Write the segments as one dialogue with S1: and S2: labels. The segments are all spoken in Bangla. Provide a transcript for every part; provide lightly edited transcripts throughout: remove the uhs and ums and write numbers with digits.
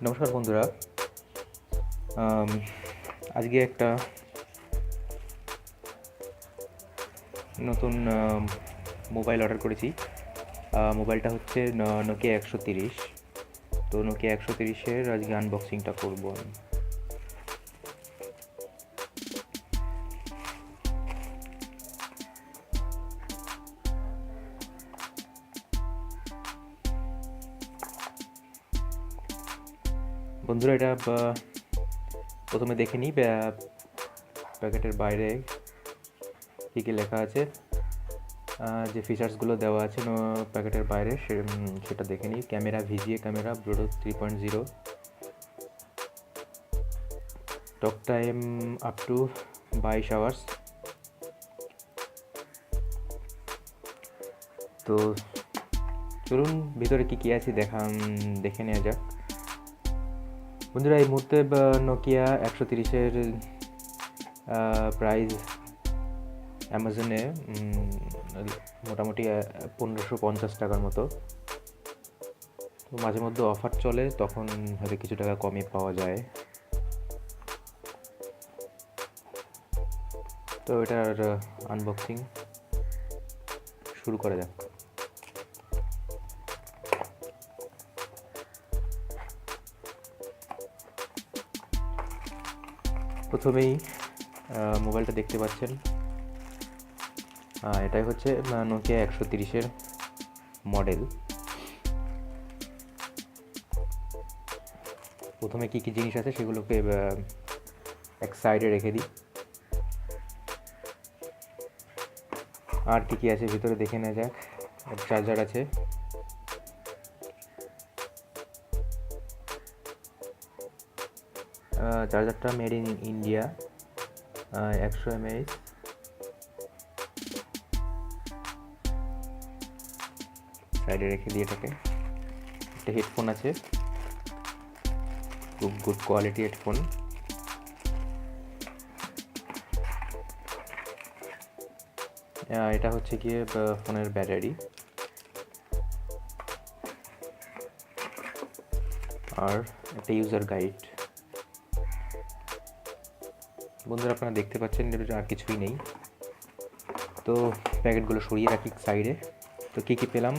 S1: নমস্কার বন্ধুরা, আজকে একটা নতুন মোবাইল অর্ডার করেছি। মোবাইলটা হচ্ছে নোকিয়া 130। তো নোকিয়া 130-এর আজকে আনবক্সিংটা করবো আমি। বন্ধুরা, এটা প্রথমে দেখে নিই প্যাকেটের বাইরে কী কী লেখা আছে, যে ফিচার্সগুলো দেওয়া আছে প্যাকেটের বাইরে সেটা দেখে নিই। Camera VGA camera, Bluetooth 3.0, talk time up to 22 hours. তো চলুন ভিতরে কী কী আছে দেখে নেওয়া যাক। বন্ধুরা, এই মুহূর্তে নোকিয়া 130-এর প্রাইস অ্যামাজনে মোটামুটি 1550 টাকার মতো। তো মাঝে মধ্যে অফার চলে, তখন হয়তো কিছু টাকা কমে পাওয়া যায়। তো এটার আনবক্সিং শুরু করা যাক। প্রথমেই মোবাইলটা দেখতে পাচ্ছেন, এটাই হচ্ছে নোকিয়া 130-এর মডেল। প্রথমে কী কী জিনিস আছে সেগুলোকে এক সাইডে রেখে দিই, আর কী কী আছে ভিতরে দেখে নেওয়া যাক। চার্জার আছে, চার্জারটা মেড ইন ইন্ডিয়া, 100 mAh। সাইডে রেখে দিই এটাকে। একটা হেডফোন আছে, খুব গুড কোয়ালিটি হেডফোন। এটা হচ্ছে গিয়ে ফোনের ব্যাটারি, আর একটা ইউজার গাইড। বন্ধুরা, আপনারা দেখতে পাচ্ছেন এটা আর কিছুই নেই। তো প্যাকেটগুলো সরিয়ে রাখি সাইডে। তো কী কী পেলাম,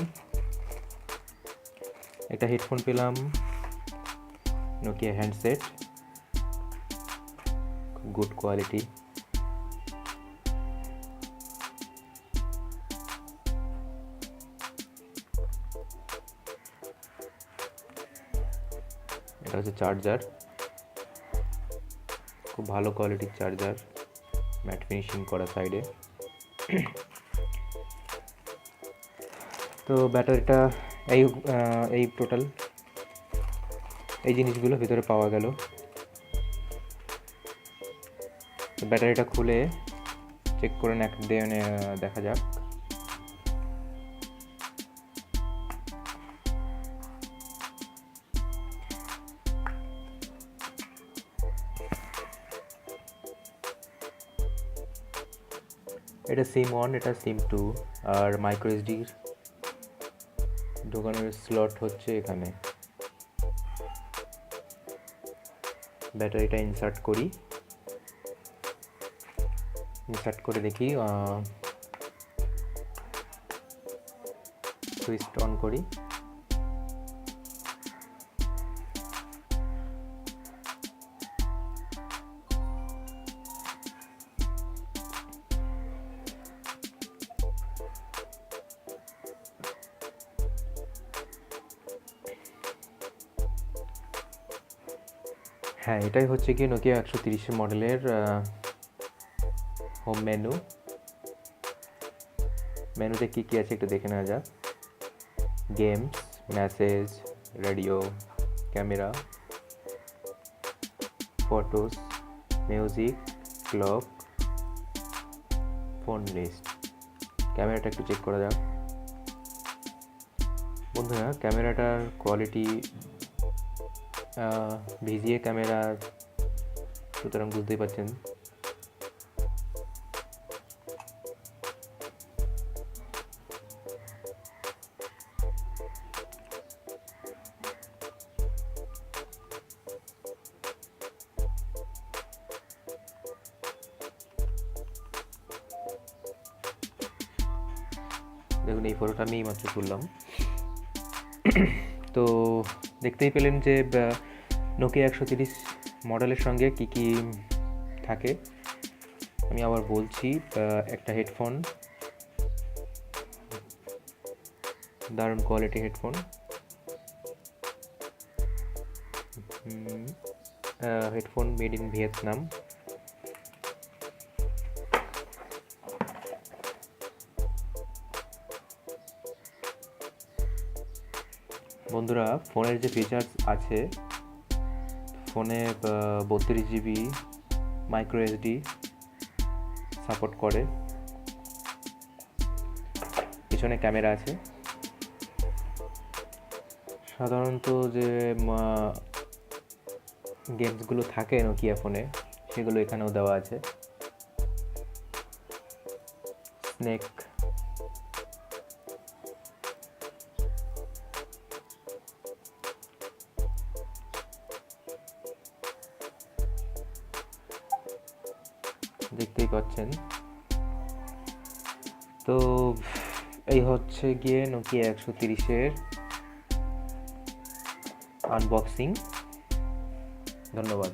S1: একটা হেডফোন পেলাম, নোকিয়া হ্যান্ডসেট, গুড কোয়ালিটি। এটা হচ্ছে চার্জার, খুব ভালো কোয়ালিটির চার্জার, ম্যাট ফিনিশিং করা সাইডে। তো ব্যাটারিটা এই টোটাল এই জিনিসগুলো ভিতরে পাওয়া গেল। তো ব্যাটারিটা খুলে চেক করে দেখা যাক। এটা সিম 1, এটা সিম 2, আর মাইক্রো এসডির ঢোকানোর স্লট হচ্ছে এখানে। ব্যাটারিটা ইনসার্ট করে দেখি, সুইচ অন করি। হ্যাঁ, এটাই হচ্ছে কি নোকিয়া 130 মডেলের হোম মেনুতে কী কী আছে একটু দেখে নেওয়া যাক। Games, message, radio, camera, photos, music, clock, phone list. ক্যামেরাটা একটু চেক করা যাক। বন্ধুরা, ক্যামেরাটার কোয়ালিটি ভিজিএ ক্যামেরা, সুতরাং বুঝতেই পারছেন। দেখুন এই ফটোটা আমি এইমাত্র তুললাম। তো দেখতেই পেলেন যে নোকিয়া 130 মডেলের সঙ্গে কি কি থাকে। আমি আবার বলছি, একটা হেডফোন, দারুণ quality headphone, headphone made in Vietnam. বন্ধুরা, ফোনের যে ফিচার্স আছে, ফোনে 32 GB মাইক্রো এসডি সাপোর্ট করে, পিছনে ক্যামেরা আছে। সাধারণত যে গেমসগুলো থাকে নোকিয়া ফোনে সেগুলো এখানেও দেওয়া আছে। স্নেক, দেখতেই পাচ্ছেন। তো এই হচ্ছে গিয়ে নোকিয়া 130-এর আনবক্সিং। ধন্যবাদ।